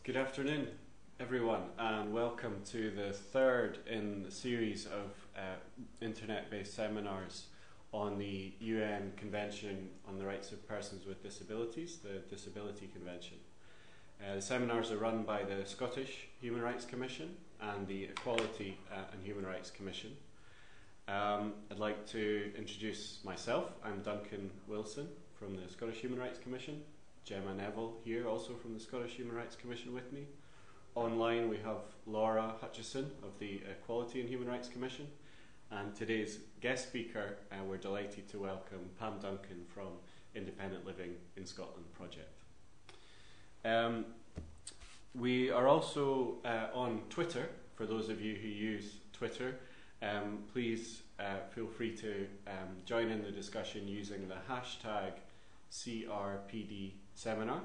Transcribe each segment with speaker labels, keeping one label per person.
Speaker 1: Good afternoon, everyone, and welcome to the third in the series of internet-based seminars on the UN Convention on the Rights of Persons with Disabilities, the Disability Convention. The seminars are run by the Scottish Human Rights Commission and the Equality and Human Rights Commission. I'd like to introduce myself. I'm Duncan Wilson from the Scottish Human Rights Commission. Gemma Neville here, also from the Scottish Human Rights Commission with me. Online we have Laura Hutchison of the Equality and Human Rights Commission, and today's guest speaker, we're delighted to welcome Pam Duncan from Independent Living in Scotland project. We are also on Twitter. For those of you who use Twitter, please feel free to join in the discussion using the hashtag CRPD seminar.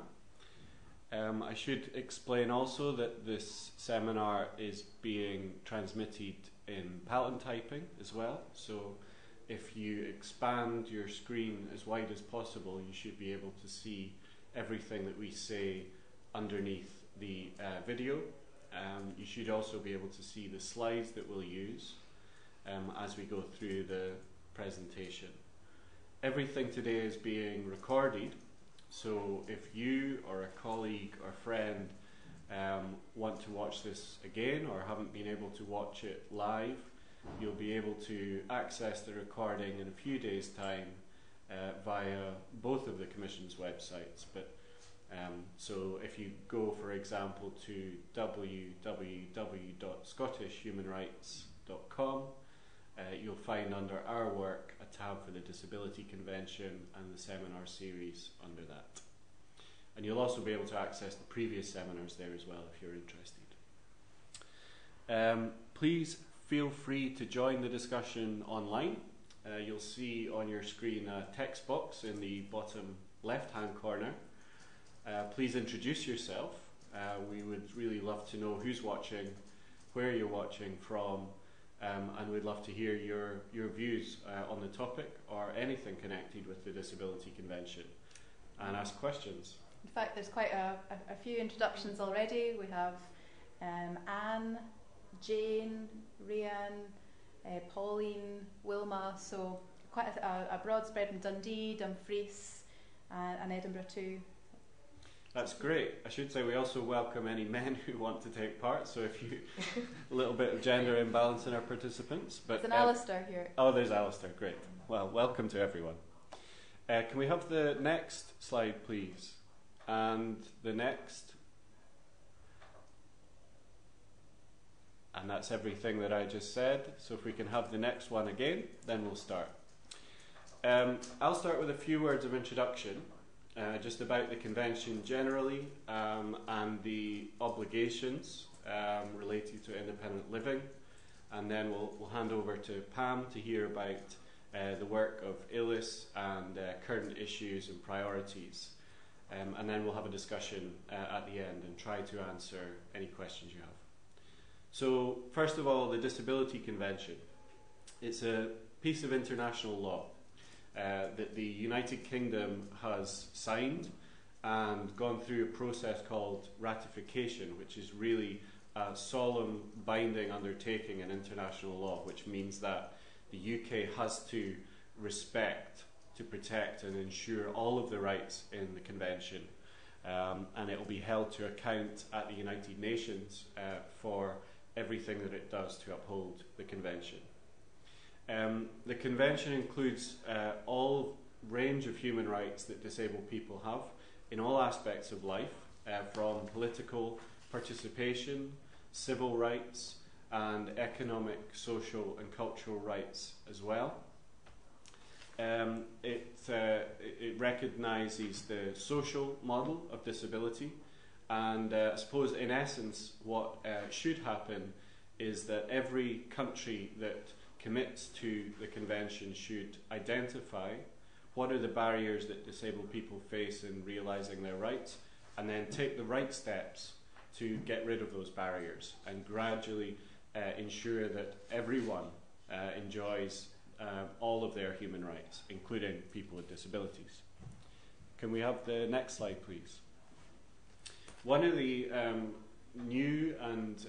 Speaker 1: I should explain also that this seminar is being transmitted in palatine as well, so if you expand your screen as wide as possible, you should be able to see everything that we say underneath the video. You should also be able to see the slides that we'll use as we go through the presentation. Everything today is being recorded, so if you or a colleague or friend want to watch this again or haven't been able to watch it live, you'll be able to access the recording in a few days' time via both of the Commission's websites. So if you go, for example, to www.scottishhumanrights.com, you'll find under our work a tab for the Disability Convention and the seminar series under that. And you'll also be able to access the previous seminars there as well if you're interested. Please feel free to join the discussion online. You'll see on your screen a text box in the bottom left-hand corner. Please introduce yourself. We would really love to know who's watching, where you're watching from, and we'd love to hear your views on the topic or anything connected with the Disability Convention, and ask questions.
Speaker 2: In fact, there's quite a few introductions already. We have Anne, Jane, Rhian, Pauline, Wilma, so quite a broad spread in Dundee, Dumfries, and Edinburgh too.
Speaker 1: That's great. I should say we also welcome any men who want to take part, so if you a little bit of gender imbalance in our participants. But
Speaker 2: there's an Alistair here.
Speaker 1: Oh, there's Alistair, great. Well, welcome to everyone. Can we have the next slide, please? And the next. And that's everything that I just said, so if we can have the next one again, then we'll start. I'll start with a few words of introduction. Just about the convention generally and the obligations related to independent living, and then we'll hand over to Pam to hear about the work of ILIS and current issues and priorities, and then we'll have a discussion at the end and try to answer any questions you have. So first of all, the Disability Convention. It's a piece of international law that the United Kingdom has signed and gone through a process called ratification, which is really a solemn binding undertaking in international law, which means that the UK has to respect, to protect and ensure all of the rights in the convention, and it will be held to account at the United Nations for everything that it does to uphold the convention. The convention includes all range of human rights that disabled people have in all aspects of life, from political participation, civil rights, and economic, social and cultural rights as well. It recognises the social model of disability, and I suppose in essence what should happen is that every country that commits to the convention should identify what are the barriers that disabled people face in realising their rights, and then take the right steps to get rid of those barriers and gradually ensure that everyone enjoys all of their human rights, including people with disabilities. Can we have the next slide, please? One of the new and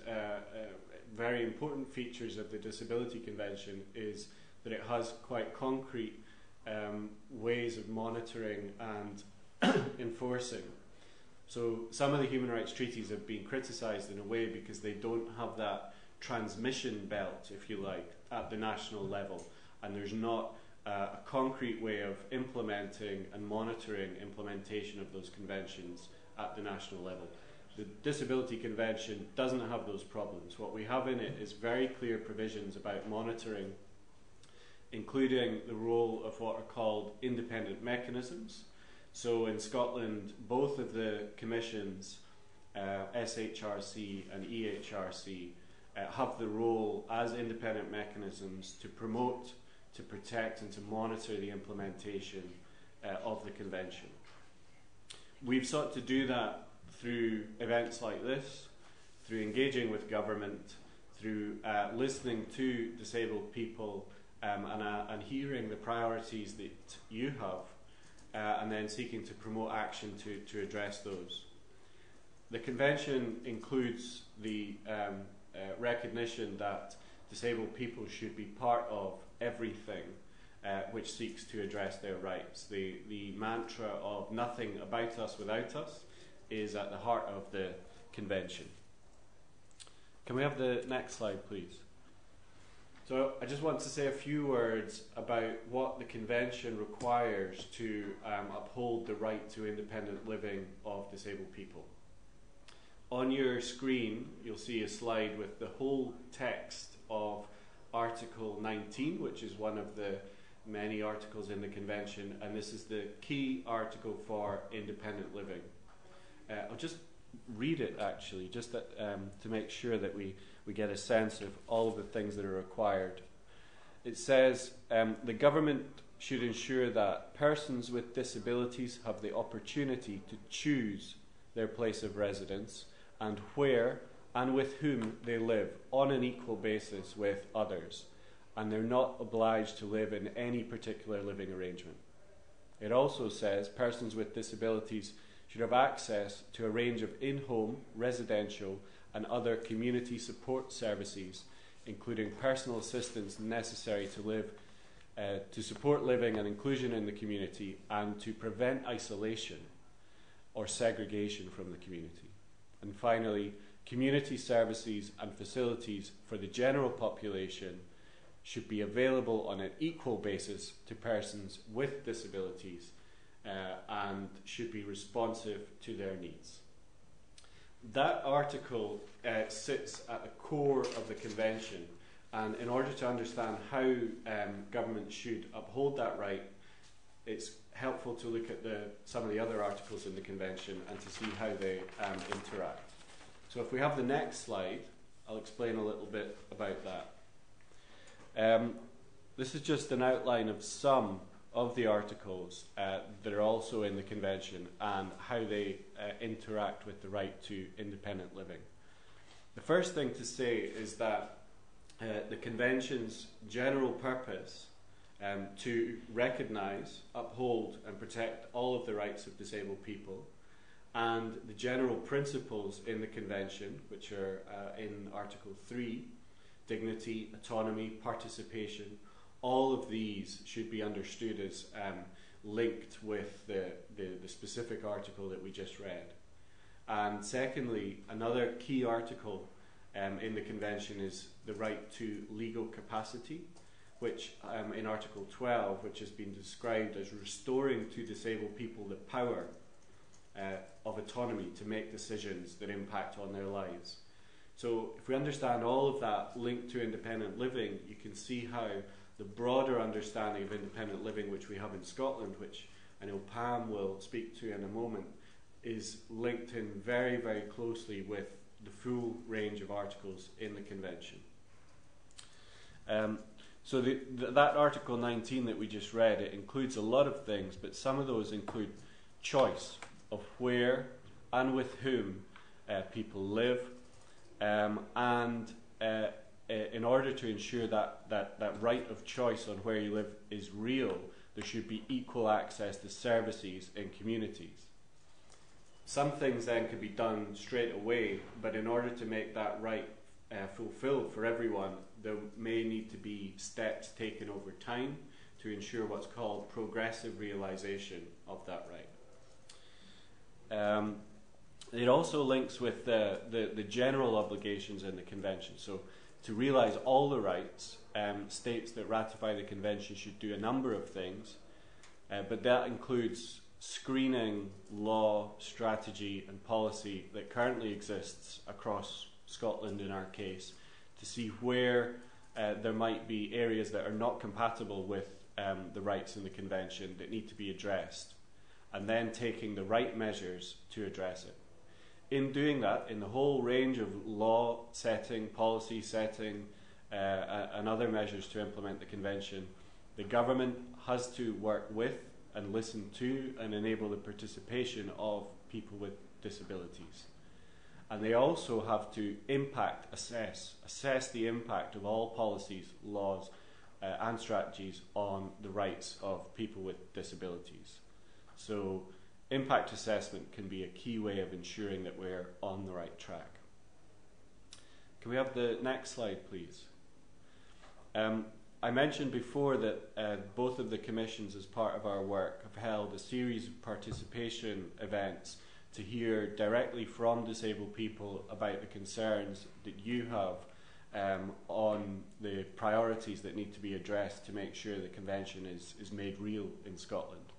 Speaker 1: very important features of the Disability Convention is that it has quite concrete ways of monitoring and enforcing. So some of the human rights treaties have been criticised in a way because they don't have that transmission belt, if you like, at the national level, and there's not a concrete way of implementing and monitoring implementation of those conventions at the national level. The Disability Convention doesn't have those problems. What we have in it is very clear provisions about monitoring, including the role of what are called independent mechanisms. So in Scotland, both of the commissions, SHRC and EHRC, have the role as independent mechanisms to promote, to protect and to monitor the implementation of the convention. We've sought to do that through events like this, through engaging with government, through listening to disabled people and hearing the priorities that you have, and then seeking to promote action to address those. The convention includes the recognition that disabled people should be part of everything which seeks to address their rights. The mantra of nothing about us without us is at the heart of the convention. Can we have the next slide, please? So I just want to say a few words about what the convention requires to uphold the right to independent living of disabled people. On your screen, you'll see a slide with the whole text of Article 19, which is one of the many articles in the convention, and this is the key article for independent living. I'll just read it actually, just that, to make sure that we get a sense of all of the things that are required. It says, the government should ensure that persons with disabilities have the opportunity to choose their place of residence and where and with whom they live on an equal basis with others, and they're not obliged to live in any particular living arrangement. It also says persons with disabilities should have access to a range of in-home, residential and other community support services, including personal assistance necessary to live, to support living and inclusion in the community and to prevent isolation or segregation from the community. And finally, community services and facilities for the general population should be available on an equal basis to persons with disabilities and should be responsive to their needs. That article sits at the core of the convention, and in order to understand how government should uphold that right, it's helpful to look at some of the other articles in the convention and to see how they interact. So if we have the next slide, I'll explain a little bit about that. This is just an outline of some of the articles that are also in the convention and how they interact with the right to independent living. The first thing to say is that the convention's general purpose to recognise, uphold and protect all of the rights of disabled people, and the general principles in the convention, which are in Article 3, dignity, autonomy, participation, all of these should be understood as linked with the specific article that we just read. And secondly, another key article in the convention is the right to legal capacity, which in Article 12, which has been described as restoring to disabled people the power of autonomy to make decisions that impact on their lives. So if we understand all of that linked to independent living, you can see how the broader understanding of independent living which we have in Scotland, which I know Pam will speak to in a moment, is linked in very, very closely with the full range of articles in the convention. So that Article 19 that we just read, it includes a lot of things, but some of those include choice of where and with whom people live, and in order to ensure that right of choice on where you live is real, there should be equal access to services in communities. Some things then could be done straight away, but in order to make that right fulfilled for everyone, there may need to be steps taken over time to ensure what's called progressive realization of that right. It also links with the general obligations in the Convention. So to realise all the rights, states that ratify the Convention should do a number of things, but that includes screening law, strategy and policy that currently exists across Scotland in our case, to see where there might be areas that are not compatible with the rights in the Convention that need to be addressed, and then taking the right measures to address it. In doing that, in the whole range of law setting, policy setting, and other measures to implement the Convention, the government has to work with and listen to and enable the participation of people with disabilities. And they also have to assess the impact of all policies, laws, and strategies on the rights of people with disabilities. So impact assessment can be a key way of ensuring that we're on the right track. Can we have the next slide, please? I mentioned before that both of the commissions, as part of our work, have held a series of participation events to hear directly from disabled people about the concerns that you have on the priorities that need to be addressed to make sure the Convention is made real in Scotland.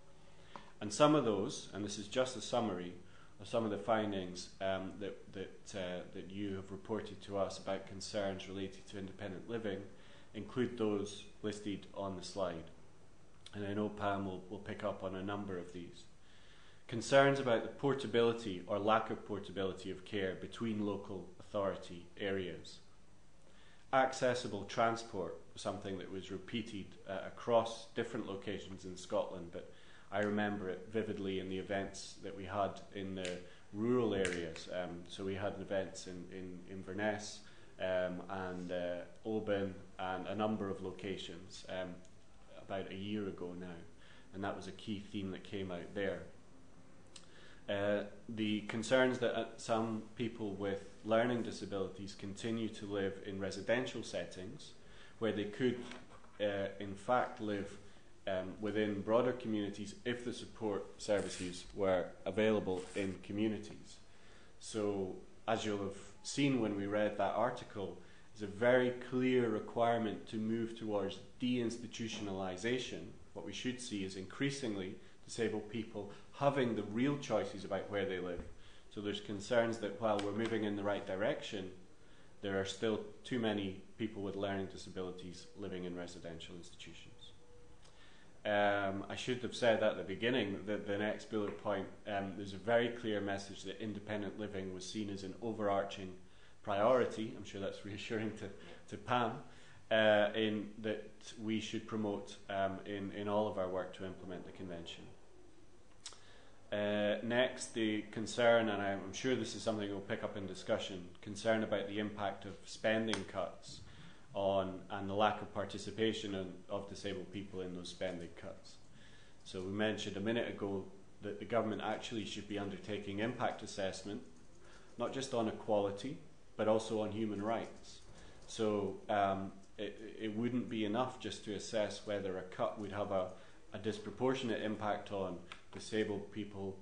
Speaker 1: And some of those, and this is just a summary of some of the findings that you have reported to us about concerns related to independent living, include those listed on the slide. And I know Pam will pick up on a number of these. Concerns about the portability or lack of portability of care between local authority areas. Accessible transport, something that was repeated across different locations in Scotland, but I remember it vividly in the events that we had in the rural areas. So we had events in Inverness and Oban and a number of locations about a year ago now, and that was a key theme that came out there. The concerns that some people with learning disabilities continue to live in residential settings where they could in fact live within broader communities if the support services were available in communities. So as you'll have seen when we read that article, there's a very clear requirement to move towards deinstitutionalisation. What we should see is increasingly disabled people having the real choices about where they live. So there's concerns that while we're moving in the right direction, there are still too many people with learning disabilities living in residential institutions. I should have said at the beginning that the next bullet point, there's a very clear message that independent living was seen as an overarching priority. I'm sure that's reassuring to Pam, in that we should promote in all of our work to implement the Convention. Next, the concern, and I'm sure this is something we'll pick up in discussion, concern about the impact of spending cuts and the lack of participation of disabled people in those spending cuts. So we mentioned a minute ago that the government actually should be undertaking impact assessment, not just on equality, but also on human rights. So it wouldn't be enough just to assess whether a cut would have a disproportionate impact on disabled people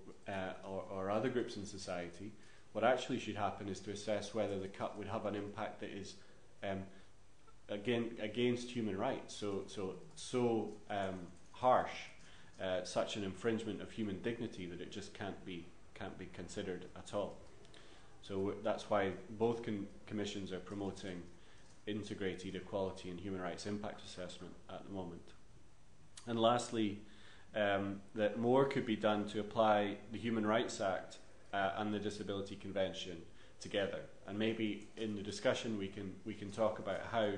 Speaker 1: or other groups in society. What actually should happen is to assess whether the cut would have an impact that is against human rights, so harsh, such an infringement of human dignity that it just can't be considered at all. So that's why both commissions are promoting integrated equality and human rights impact assessment at the moment. And lastly, that more could be done to apply the Human Rights Act and the Disability Convention together. And maybe in the discussion we can talk about how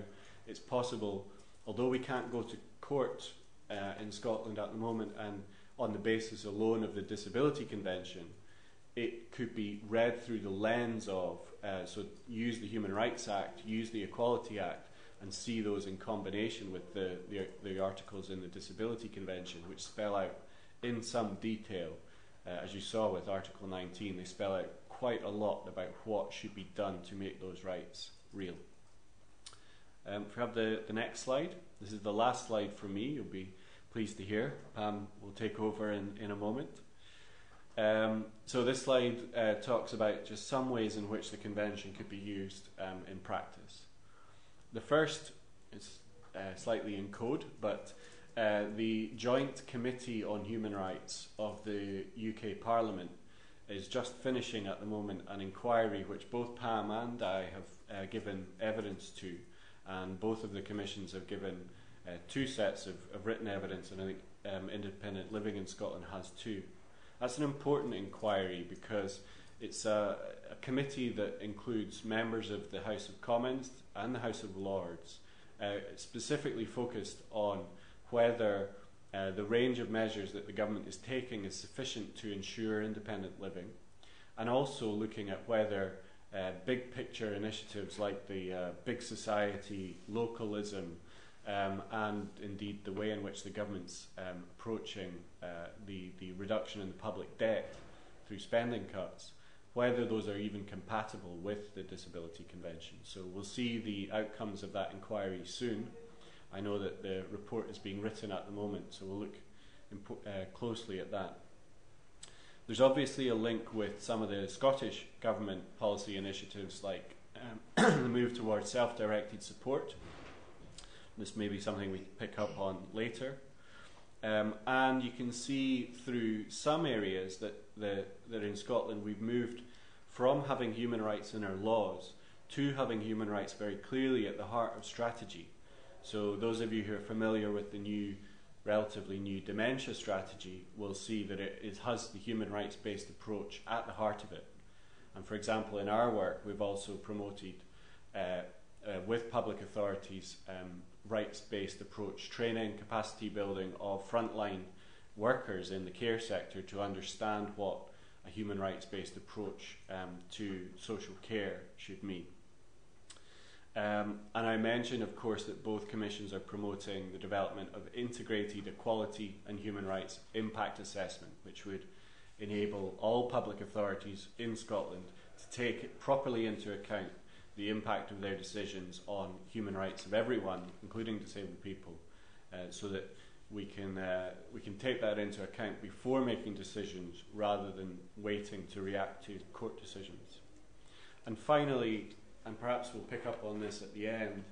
Speaker 1: it's possible, although we can't go to court in Scotland at the moment and on the basis alone of the Disability Convention, it could be read through the lens of, so use the Human Rights Act, use the Equality Act, and see those in combination with the articles in the Disability Convention, which spell out in some detail as you saw with Article 19, they spell out quite a lot about what should be done to make those rights real. If we have the next slide, this is the last slide for me, you'll be pleased to hear. Pam will take over in a moment. So this slide talks about just some ways in which the Convention could be used in practice. The first is slightly in code, but the Joint Committee on Human Rights of the UK Parliament is just finishing at the moment an inquiry which both Pam and I have given evidence to, and both of the commissions have given 2 sets of written evidence, and I think Independent Living in Scotland has 2. That's an important inquiry because it's a committee that includes members of the House of Commons and the House of Lords, specifically focused on whether the range of measures that the government is taking is sufficient to ensure independent living, and also looking at whether big picture initiatives like the big society, localism, and indeed the way in which the government's approaching the reduction in the public debt through spending cuts, whether those are even compatible with the Disability Convention. So we'll see the outcomes of that inquiry soon. I know that the report is being written at the moment, so we'll look closely at that. There's obviously a link with some of the Scottish Government policy initiatives like the move towards self-directed support. This may be something we can pick up on later. And you can see through some areas that in Scotland we've moved from having human rights in our laws to having human rights very clearly at the heart of strategy. So those of you who are familiar with the relatively new dementia strategy will see that it has the human rights-based approach at the heart of it. And for example, in our work, we've also promoted with public authorities rights-based approach training, capacity building of frontline workers in the care sector to understand what a human rights-based approach to social care should mean. And I mentioned, of course, that both commissions are promoting the development of integrated equality and human rights impact assessment, which would enable all public authorities in Scotland to take properly into account the impact of their decisions on human rights of everyone, including disabled people, so that we can take that into account before making decisions rather than waiting to react to court decisions. And finally, and perhaps we'll pick up on this at the end,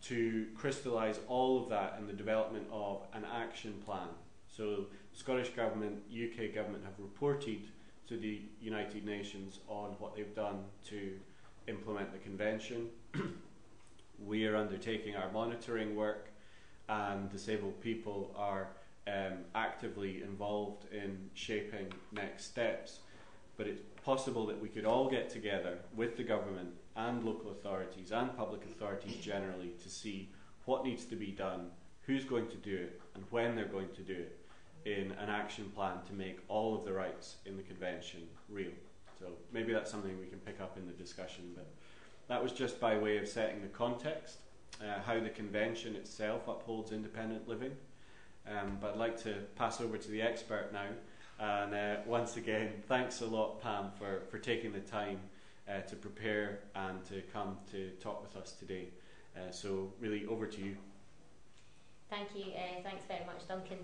Speaker 1: to crystallise all of that in the development of an action plan. So the Scottish Government, UK Government have reported to the United Nations on what they've done to implement the Convention. We are undertaking our monitoring work, and disabled people are actively involved in shaping next steps. But it's possible that we could all get together with the government and local authorities and public authorities generally to see what needs to be done, who's going to do it, and when they're going to do it in an action plan to make all of the rights in the Convention real. So maybe that's something we can pick up in the discussion, but that was just by way of setting the context, how the Convention itself upholds independent living. But I'd like to pass over to the expert now. And once again, thanks a lot, Pam, for taking the time to prepare and to come to talk with us today. So really, over to you.
Speaker 3: Thank you. Thanks very much, Duncan.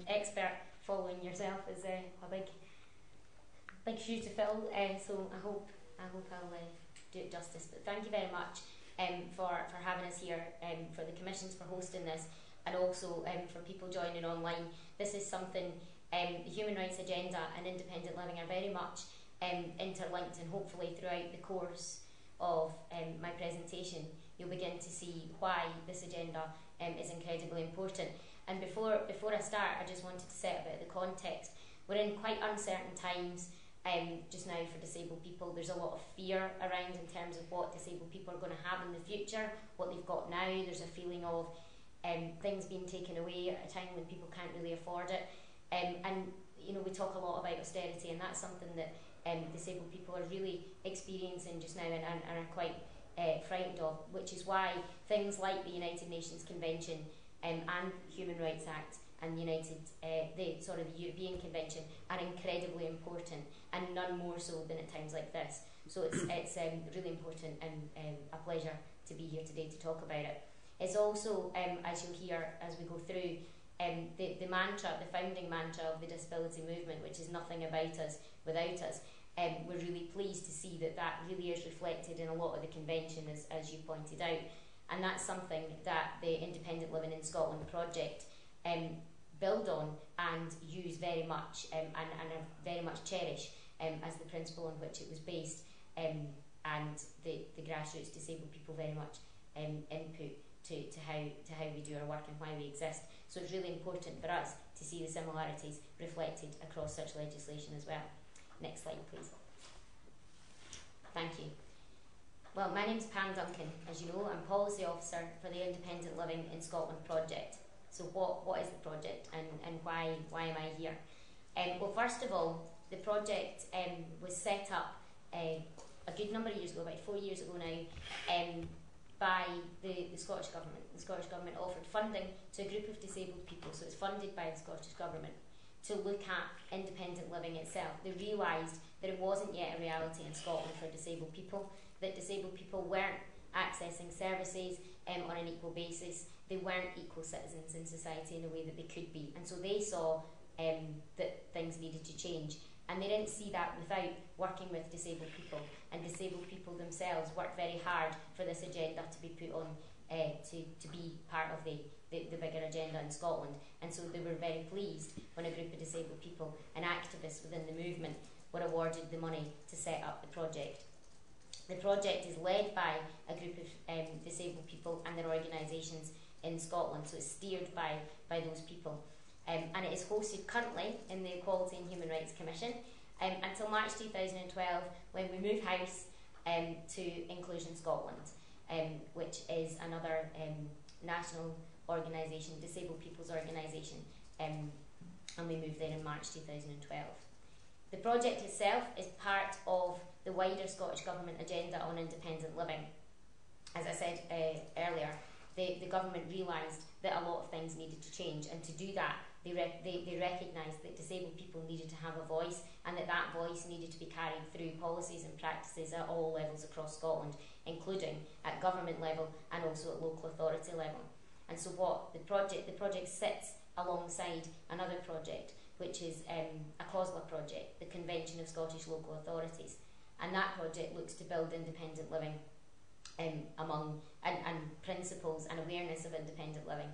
Speaker 3: Expert following yourself is a big shoe to fill. So I hope I'll do it justice. But thank you very much for having us here, for the commissions for hosting this, and also for people joining online. This is something. The human rights agenda and independent living are very much interlinked, and hopefully throughout the course of my presentation you'll begin to see why this agenda is incredibly important. And before I start, I just wanted to set a bit of the context. We're in quite uncertain times just now for disabled people. There's a lot of fear around in terms of what disabled people are going to have in the future, what they've got now. There's a feeling of things being taken away at a time when people can't really afford it. And you know, we talk a lot about austerity, and that's something that disabled people are really experiencing just now and are quite frightened of, which is why things like the United Nations Convention and Human Rights Act and the European Convention are incredibly important, and none more so than at times like this. So it's really important, and a pleasure to be here today to talk about it. It's also, as you'll hear as we go through, the mantra, the founding mantra of the disability movement, which is nothing about us without us. We're really pleased to see that really is reflected in a lot of the convention, as you pointed out, and that's something that the Independent Living in Scotland project build on and use very much, and very much cherish as the principle on which it was based, and the grassroots disabled people very much input to how we do our work and why we exist. So it's really important for us to see the similarities reflected across such legislation as well. Next slide, please. Thank you. Well, my name's Pam Duncan. As you know, I'm Policy Officer for the Independent Living in Scotland project. So what is the project, and why am I here? Well, first of all, the project was set up a good number of years ago, about 4 years ago now, by the Scottish Government. The Scottish Government offered funding to a group of disabled people, so it's funded by the Scottish Government, to look at independent living itself. They realised that it wasn't yet a reality in Scotland for disabled people, that disabled people weren't accessing services on an equal basis, they weren't equal citizens in society in the way that they could be, and so they saw that things needed to change. And they didn't see that without working with disabled people, and disabled people themselves worked very hard for this agenda to be put on, to be part of the bigger agenda in Scotland. And so they were very pleased when a group of disabled people and activists within the movement were awarded the money to set up the project. The project is led by a group of disabled people and their organisations in Scotland, so it's steered by those people. And it is hosted currently in the Equality and Human Rights Commission until March 2012, when we move house to Inclusion Scotland, which is another national organisation, disabled people's organisation, and we moved there in March 2012. The project itself is part of the wider Scottish Government agenda on independent living. As I said earlier, the government realised that a lot of things needed to change, and to do that they recognised that disabled people needed to have a voice, and that voice needed to be carried through policies and practices at all levels across Scotland, including at government level and also at local authority level. And so the project sits alongside another project, which is a COSLA project, the Convention of Scottish Local Authorities, and that project looks to build independent living among and principles and awareness of independent living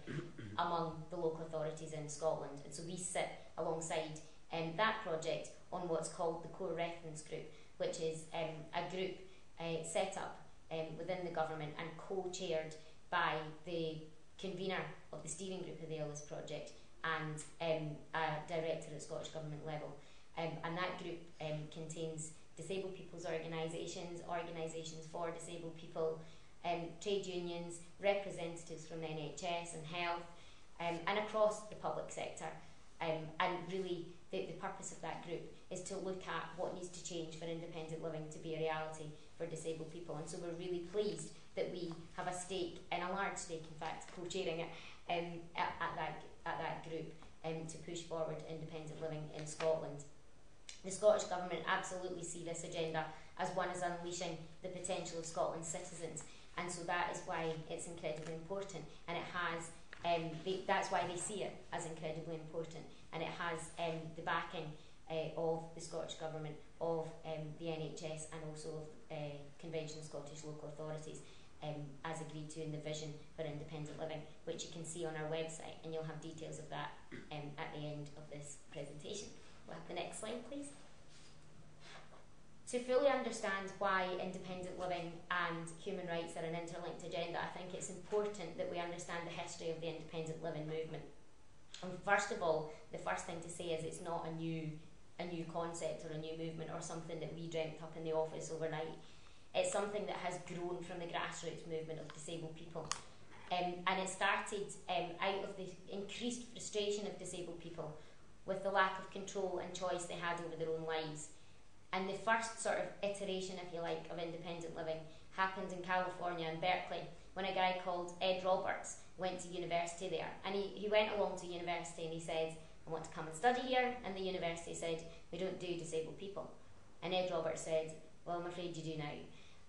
Speaker 3: among the local authorities in Scotland. And so we sit alongside that project on what's called the Core Reference Group, which is a group set up within the government and co-chaired by the convener of the steering group of the ILS project and a director at Scottish Government level. And that group contains disabled people's organisations, organisations for disabled people, trade unions, representatives from the NHS and health, and across the public sector. And really the purpose of that group is to look at what needs to change for independent living to be a reality for disabled people. And so we're really pleased that we have a stake, and a large stake in fact, co-chairing it at that group to push forward independent living in Scotland. The Scottish Government absolutely see this agenda as one as unleashing the potential of Scotland's citizens, and so that is why it's incredibly important, and it has that's why they see it as incredibly important, and it has the backing of the Scottish Government, of the NHS, and also of Convention of Scottish Local Authorities, as agreed to in the vision for independent living, which you can see on our website, and you'll have details of that at the end of this presentation. We'll have the next slide, please. To fully understand why independent living and human rights are an interlinked agenda, I think it's important that we understand the history of the independent living movement. And first of all, the first thing to say is it's not a new concept or a new movement or something that we dreamt up in the office overnight. It's something that has grown from the grassroots movement of disabled people. And it started out of the increased frustration of disabled people with the lack of control and choice they had over their own lives. And the first sort of iteration, if you like, of independent living happened in California, in Berkeley, when a guy called Ed Roberts went to university there. And he went along to university and he said, I want to come and study here. And the university said, we don't do disabled people. And Ed Roberts said, well, I'm afraid you do now.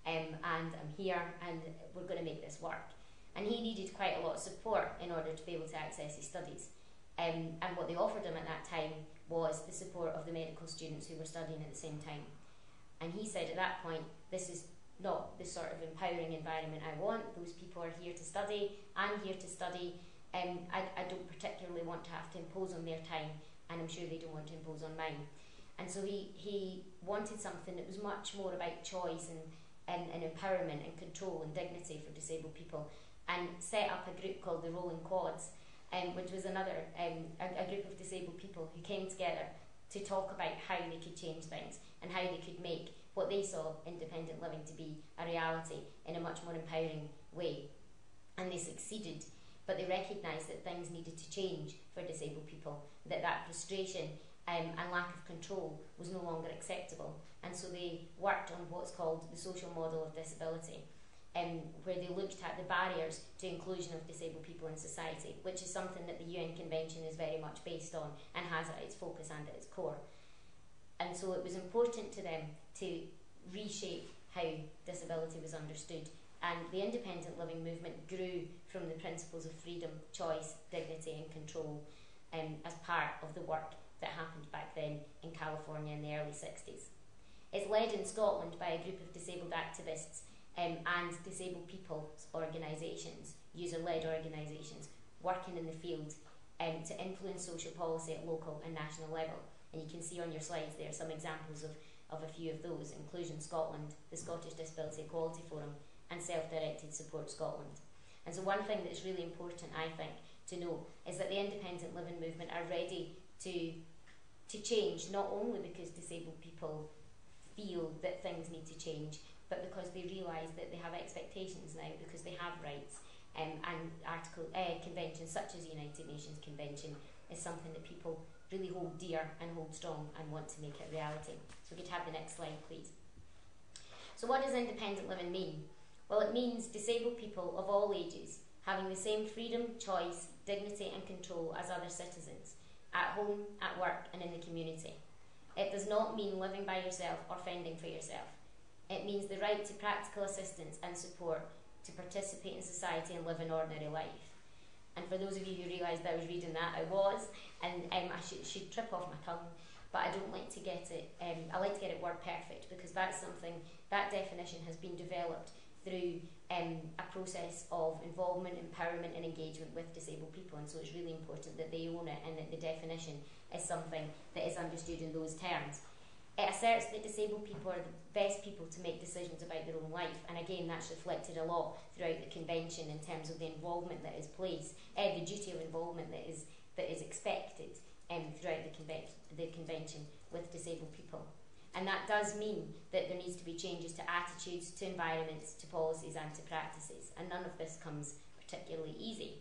Speaker 3: And I'm here and we're going to make this work. And he needed quite a lot of support in order to be able to access his studies. And what they offered him at that time was the support of the medical students who were studying at the same time. And he said at that point, this is not the sort of empowering environment I want. Those people are here to study. I'm here to study. I don't particularly want to have to impose on their time, and I'm sure they don't want to impose on mine. And so he wanted something that was much more about choice and empowerment and control and dignity for disabled people, and set up a group called the Rolling Quads, which was another a group of disabled people who came together to talk about how they could change things and how they could make what they saw independent living to be a reality in a much more empowering way. And they succeeded, but they recognised that things needed to change for disabled people, that frustration and lack of control was no longer acceptable. And so they worked on what's called the social model of disability, where they looked at the barriers to inclusion of disabled people in society, which is something that the UN Convention is very much based on and has at its focus and at its core. And so it was important to them to reshape how disability was understood. And the independent living movement grew from the principles of freedom, choice, dignity and control as part of the work that happened back then in California in the early 60s. It's led in Scotland by a group of disabled activists and disabled people's organisations, user-led organisations, working in the field to influence social policy at local and national level. And you can see on your slides there some examples of a few of those: Inclusion Scotland, the Scottish Disability Equality Forum, and Self-Directed Support Scotland. And so one thing that's really important, I think, to know is that the independent living movement are ready to change, not only because disabled people feel that things need to change, but because they realise that they have expectations now, because they have rights, and conventions such as the United Nations Convention is something that people really hold dear and hold strong and want to make it reality. So we could have the next slide, please. So what does independent living mean? Well, it means disabled people of all ages having the same freedom, choice, dignity and control as other citizens, at home, at work and in the community. It does not mean living by yourself or fending for yourself. It means the right to practical assistance and support to participate in society and live an ordinary life. And for those of you who realised I was reading that, I was, and I should trip off my tongue, but I don't like to get it, I like to get it word perfect, because that's something, that definition has been developed through a process of involvement, empowerment and engagement with disabled people, and so it's really important that they own it and that the definition is something that is understood in those terms. It asserts that disabled people are the best people to make decisions about their own life, and again that's reflected a lot throughout the convention in terms of the involvement that is placed, the duty of involvement that is expected throughout the convention with disabled people. And that does mean that there needs to be changes to attitudes, to environments, to policies and to practices, and none of this comes particularly easy.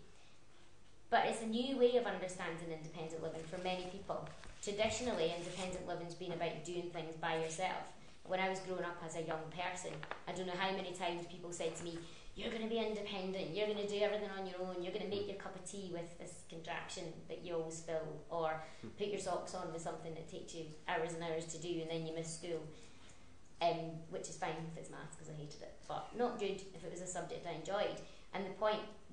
Speaker 3: But it's a new way of understanding independent living for many people. Traditionally, independent living's been about doing things by yourself. When I was growing up as a young person, I don't know how many times people said to me, you're going to be independent, you're going to do everything on your own, you're going to make your cup of tea with this contraption that you always spill, or put your socks on with something that takes you hours and hours to do and then you miss school. Which is fine if it's maths, because I hated it, but not good if it was a subject I enjoyed. And the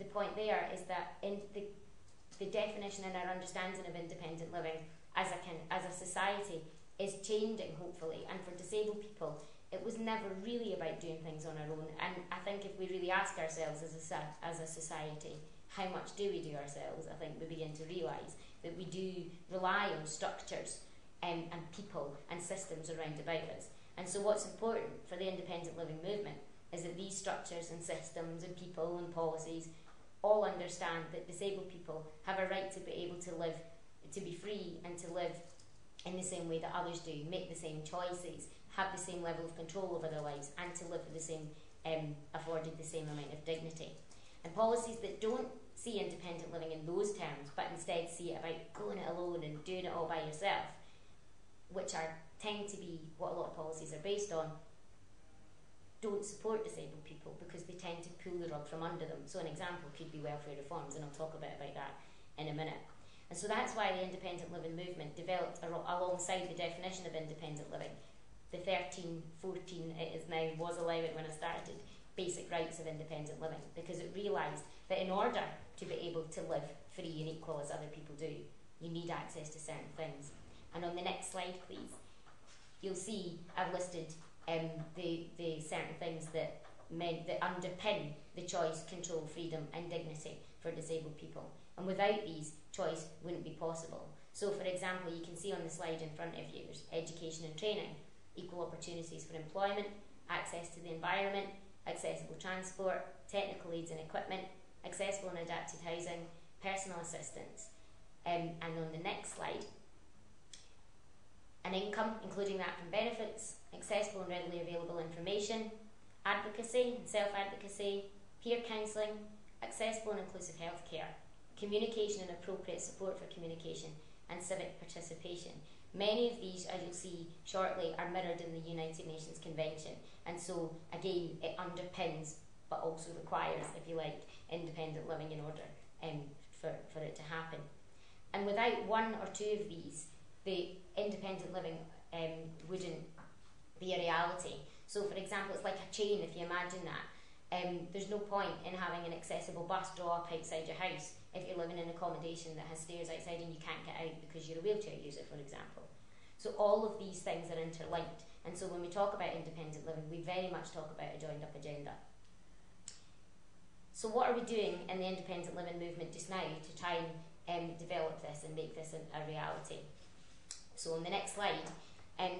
Speaker 3: point there is that in the definition and our understanding of independent living as a society is changing, hopefully. And for disabled people, it was never really about doing things on our own. And I think if we really ask ourselves as a society, how much do we do ourselves, I think we begin to realise that we do rely on structures and people and systems around about us. And so what's important for the independent living movement is that these structures and systems and people and policies all understand that disabled people have a right to be able to live, to be free and to live in the same way that others do, make the same choices, have the same level of control over their lives, and to live with the same, afforded the same amount of dignity. And policies that don't see independent living in those terms, but instead see it about going it alone and doing it all by yourself, which tend to be what a lot of policies are based on, don't support disabled people because they tend to pull the rug from under them. So an example could be welfare reforms, and I'll talk a bit about that in a minute. And so that's why the independent living movement developed alongside the definition of independent living, the 13, 14, it is now, was allowed when I started, basic rights of independent living, because it realised that in order to be able to live free and equal as other people do, you need access to certain things. And on the next slide, please, you'll see I've listed the certain things that underpin the choice, control, freedom and dignity for disabled people. And without these, choice wouldn't be possible. So for example, you can see on the slide in front of you, there's education and training, equal opportunities for employment, access to the environment, accessible transport, technical aids and equipment, accessible and adapted housing, personal assistance. And on the next slide, an income, including that from benefits, accessible and readily available information, advocacy and self-advocacy, peer counselling, accessible and inclusive healthcare, communication and appropriate support for communication, and civic participation. Many of these, as you'll see shortly, are mirrored in the United Nations Convention, and so again it underpins but also requires, if you like, independent living in order for it to happen. And without one or two of these, the independent living wouldn't be a reality. So for example, it's like a chain, if you imagine that. There's no point in having an accessible bus draw up outside your house if you're living in accommodation that has stairs outside and you can't get out because you're a wheelchair user, for example. So all of these things are interlinked, and so when we talk about independent living, we very much talk about a joined up agenda. So what are we doing in the independent living movement just now to try and develop this and make this a reality? So on the next slide,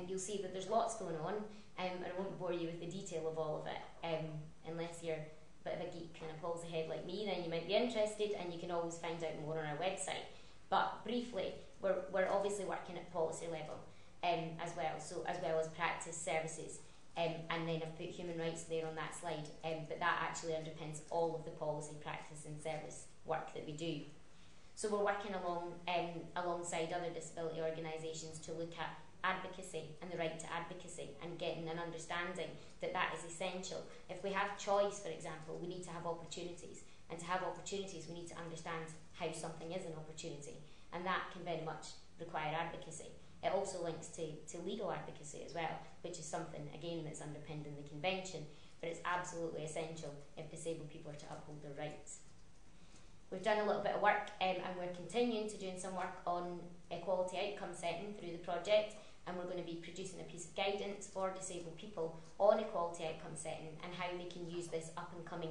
Speaker 3: you'll see that there's lots going on, and I won't bore you with the detail of all of it, unless you're a bit of a geek and a pulls ahead like me, then you might be interested, and you can always find out more on our website. But briefly, we're obviously working at policy level as well, so as well as practice, services, and then I've put human rights there on that slide, but that actually underpins all of the policy, practice and service work that we do. So we're working alongside other disability organisations to look at advocacy and the right to advocacy and getting an understanding that that is essential. If we have choice, for example, we need to have opportunities, and to have opportunities we need to understand how something is an opportunity, and that can very much require advocacy. It also links to legal advocacy as well, which is something again that's underpinned in the convention, but it's absolutely essential if disabled people are to uphold their rights. We've done a little bit of work and we're continuing to doing some work on equality outcome setting through the project, and we're going to be producing a piece of guidance for disabled people on equality outcome setting and how they can use this up and coming,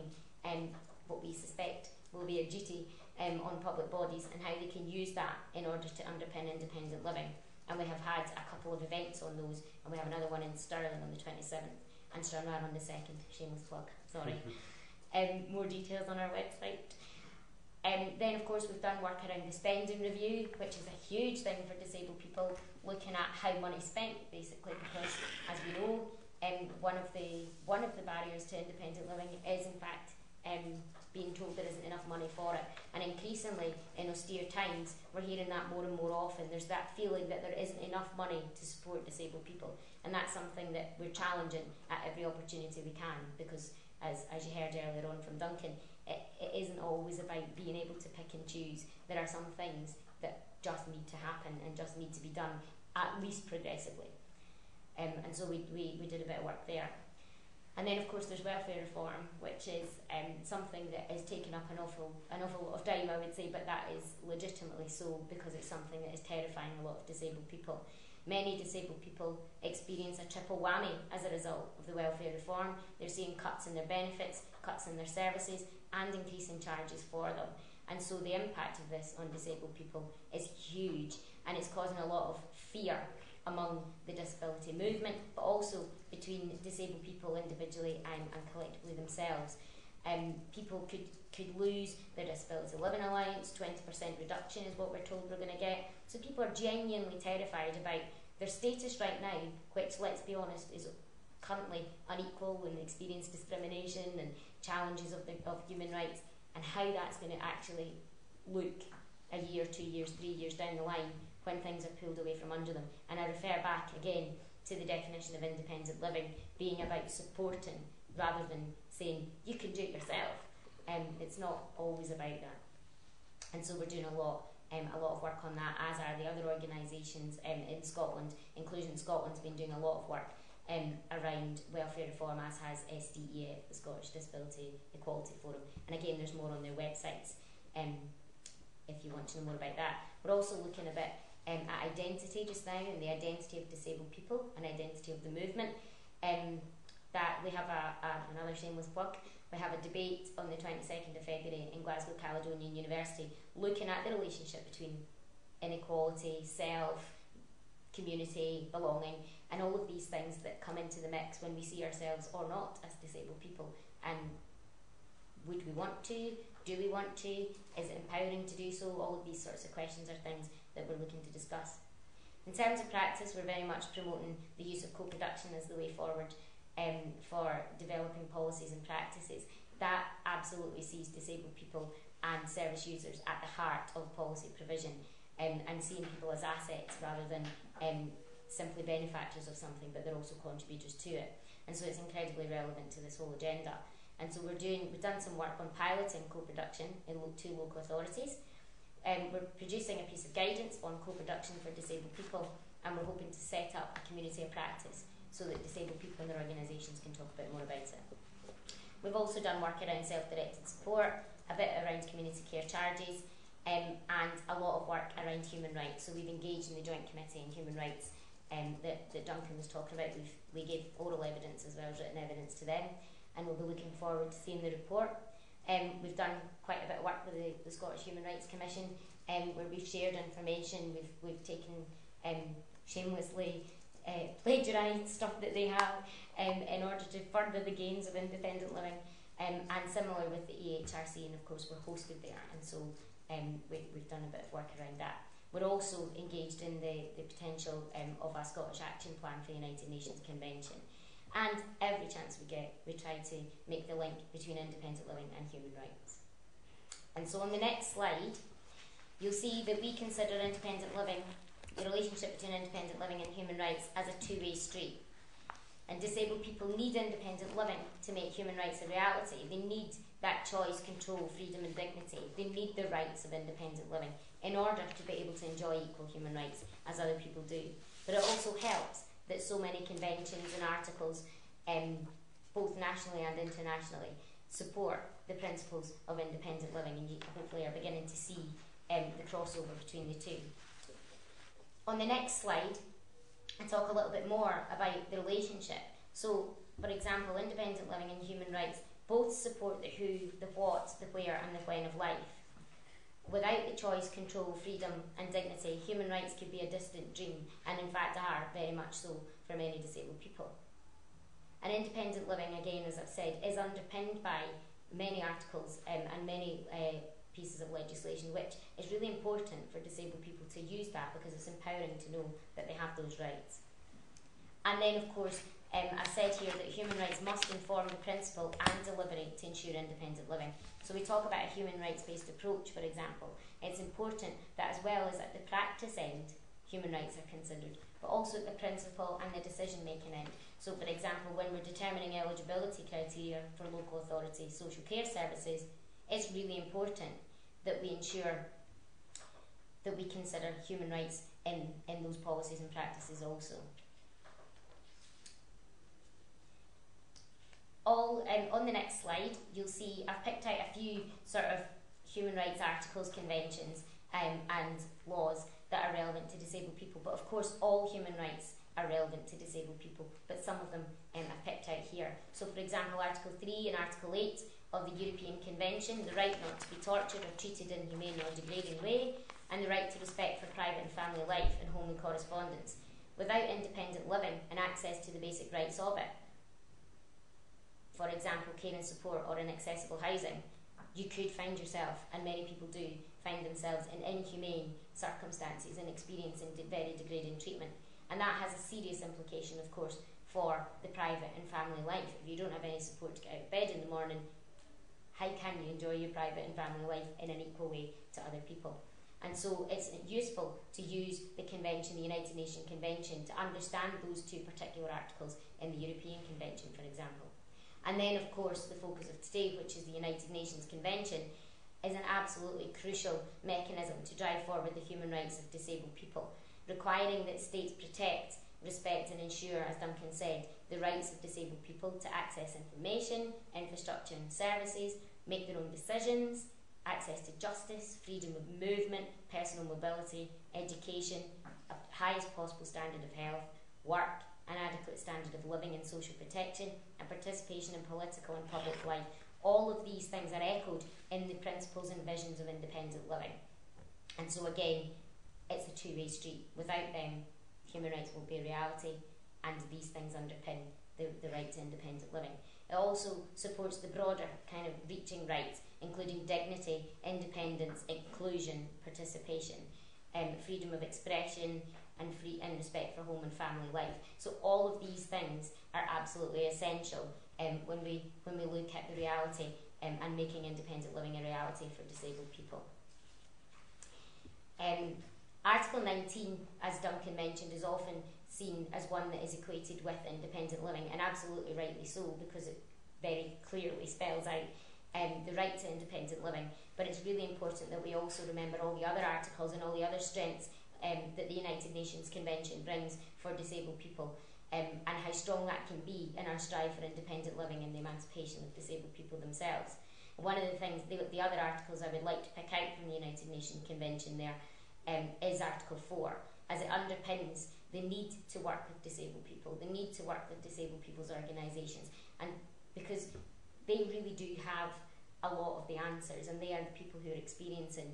Speaker 3: what we suspect will be a duty on public bodies, and how they can use that in order to underpin independent living. And we have had a couple of events on those, and we have another one in Stirling on the 27th and Stranraer on the 2nd, shameless plug, sorry. More details on our website. Then of course we've done work around the spending review, which is a huge thing for disabled people, looking at how money's spent basically, because as we know, one of the barriers to independent living is in fact being told there isn't enough money for it, and increasingly in austere times we're hearing that more and more often. There's that feeling that there isn't enough money to support disabled people, and that's something that we're challenging at every opportunity we can, because as you heard earlier on from Duncan, it isn't always about being able to pick and choose. There are some things that just need to happen and just need to be done, at least progressively, and so we did a bit of work there. And then of course there's welfare reform, which is something that is taking up an awful lot of time, I would say, but that is legitimately so, because it's something that is terrifying a lot of disabled people. Many disabled people experience a triple whammy as a result of the welfare reform. They're seeing cuts in their benefits, cuts in their services, and increasing charges for them. And so the impact of this on disabled people is huge, and it's causing a lot of fear among the disability movement, but also between disabled people individually and collectively themselves. People could lose their disability living allowance. 20% reduction is what we're told we're going to get. So people are genuinely terrified about their status right now, which, let's be honest, is currently unequal and experience discrimination and challenges of human rights, and how that's going to actually look a year, 2 years, 3 years down the line when things are pulled away from under them. And I refer back again to the definition of independent living being about supporting rather than saying you can do it yourself. It's not always about that. And so we're doing a lot of work on that, as are the other organisations in Scotland. Inclusion Scotland's been doing a lot of work around welfare reform, as has SDEF, the Scottish Disability Equality Forum. And again, there's more on their websites if you want to know more about that. We're also looking a bit at identity just now, and the identity of disabled people and identity of the movement. That we have another shameless plug. We have a debate on the 22nd of February in Glasgow Caledonian University, looking at the relationship between inequality, self, community, belonging, and all of these things that come into the mix when we see ourselves or not as disabled people. And would we want to? Do we want to? Is it empowering to do so? All of these sorts of questions are things that we're looking to discuss. In terms of practice, we're very much promoting the use of co-production as the way forward for developing policies and practices. That absolutely sees disabled people and service users at the heart of policy provision, and seeing people as assets rather than simply benefactors of something, but they're also contributors to it. And so it's incredibly relevant to this whole agenda. And so we've done some work on piloting co-production in 2 local authorities. We're producing a piece of guidance on co-production for disabled people, and we're hoping to set up a community of practice so that disabled people and their organisations can talk a bit more about it. We've also done work around self-directed support, a bit around community care charges, and a lot of work around human rights. So we've engaged in the Joint Committee on Human Rights that Duncan was talking about. We gave oral evidence as well as written evidence to them, and we'll be looking forward to seeing the report. We've done quite a bit of work with the Scottish Human Rights Commission, where we've shared information. We've taken shamelessly plagiarised stuff that they have in order to further the gains of independent living, and similar with the SHRC, and of course we're hosted there, and so we've done a bit of work around that. We're also engaged in the potential of a Scottish Action Plan for the United Nations Convention. And every chance we get, we try to make the link between independent living and human rights. And so on the next slide, you'll see that we consider independent living, the relationship between independent living and human rights, as a two-way street. And disabled people need independent living to make human rights a reality. They need that choice, control, freedom and dignity. They need the rights of independent living in order to be able to enjoy equal human rights as other people do. But it also helps that so many conventions and articles, both nationally and internationally, support the principles of independent living, and you hopefully are beginning to see the crossover between the two. On the next slide, I talk a little bit more about the relationship. So, for example, independent living and human rights both support the who, the what, the where and the when of life. Without the choice, control, freedom and dignity, human rights could be a distant dream, and in fact are very much so for many disabled people. And independent living, again, as I've said, is underpinned by many articles and many pieces of legislation, which is really important for disabled people to use that, because it's empowering to know that they have those rights. And then, of course, I've said here that human rights must inform the principle and delivery to ensure independent living. So we talk about a human rights-based approach, for example. It's important that as well as at the practice end, human rights are considered, but also at the principle and the decision-making end. So, for example, when we're determining eligibility criteria for local authority social care services, it's really important that we ensure that we consider human rights in those policies and practices also. On the next slide, you'll see I've picked out a few sort of human rights articles, conventions and laws that are relevant to disabled people, but of course all human rights are relevant to disabled people, but some of them I've picked out here. So, for example, Article 3 and Article 8 of the European Convention, the right not to be tortured or treated in inhumane or degrading way, and the right to respect for private and family life and homely correspondence. Without independent living and access to the basic rights of it, for example, care and support or inaccessible housing, you could find yourself, and many people do, find themselves in inhumane circumstances and experiencing very degrading treatment. And that has a serious implication, of course, for the private and family life. If you don't have any support to get out of bed in the morning, how can you enjoy your private and family life in an equal way to other people? And so it's useful to use the convention, the United Nations Convention, to understand those two particular articles in the European Convention, for example. And then, of course, the focus of today, which is the United Nations Convention, is an absolutely crucial mechanism to drive forward the human rights of disabled people, requiring that states protect, respect and ensure, as Duncan said, the rights of disabled people to access information, infrastructure and services, make their own decisions, access to justice, freedom of movement, personal mobility, education, a highest possible standard of health, work, an adequate standard of living and social protection, and participation in political and public life. All of these things are echoed in the principles and visions of independent living. And so again, it's a two-way street. Without them, human rights won't be a reality, and these things underpin the right to independent living. It also supports the broader kind of reaching rights, including dignity, independence, inclusion, participation, freedom of expression, and respect for home and family life. So all of these things are absolutely essential when we look at the reality and making independent living a reality for disabled people. Article 19, as Duncan mentioned, is often seen as one that is equated with independent living, and absolutely rightly so, because it very clearly spells out the right to independent living. But it's really important that we also remember all the other articles and all the other strengths that the United Nations Convention brings for disabled people, and how strong that can be in our strive for independent living and the emancipation of disabled people themselves. And one of the things, the other articles I would like to pick out from the United Nations Convention there is Article 4, as it underpins the need to work with disabled people, the need to work with disabled people's organisations, and because they really do have a lot of the answers, and they are the people who are experiencing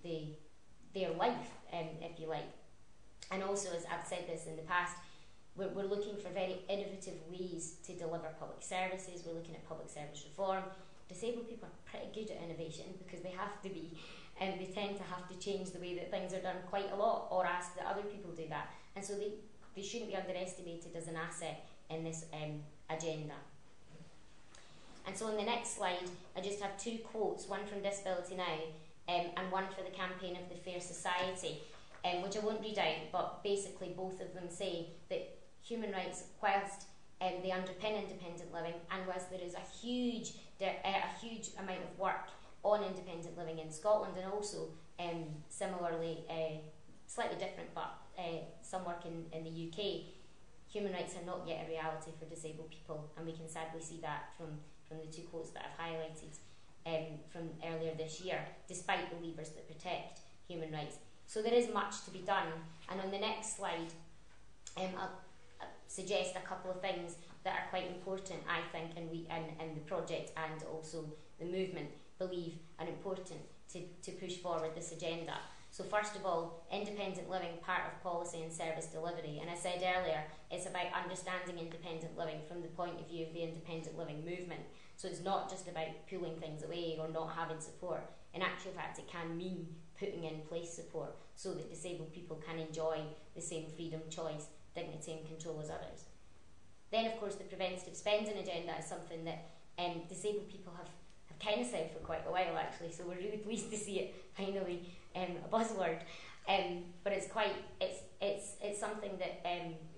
Speaker 3: their life, if you like. And also, as I've said this in the past, we're looking for very innovative ways to deliver public services. We're looking at public service reform. Disabled people are pretty good at innovation because they have to be, and they tend to have to change the way that things are done quite a lot, or ask that other people do that. And so they shouldn't be underestimated as an asset in this agenda. And so on the next slide, I just have two quotes, one from Disability Now and one for the Campaign of the Fair Society, which I won't read out, but basically both of them say that human rights, whilst they underpin independent living, and whilst there is a huge amount of work on independent living in Scotland, and also similarly, slightly different, but some work in the UK, human rights are not yet a reality for disabled people, and we can sadly see that from the two quotes that I've highlighted from earlier this year, despite the levers that protect human rights. So there is much to be done, and on the next slide I'll suggest a couple of things that are quite important, I think, and the project and also the movement believe are important to push forward this agenda. So first of all, independent living, part of policy and service delivery. And I said earlier, it's about understanding independent living from the point of view of the independent living movement. So it's not just about pulling things away or not having support. In actual fact, it can mean putting in place support so that disabled people can enjoy the same freedom, choice, dignity and control as others. Then, of course, the preventative spending agenda is something that disabled people have kind of said for quite a while, actually, so we're really pleased to see it finally a buzzword. But it's something that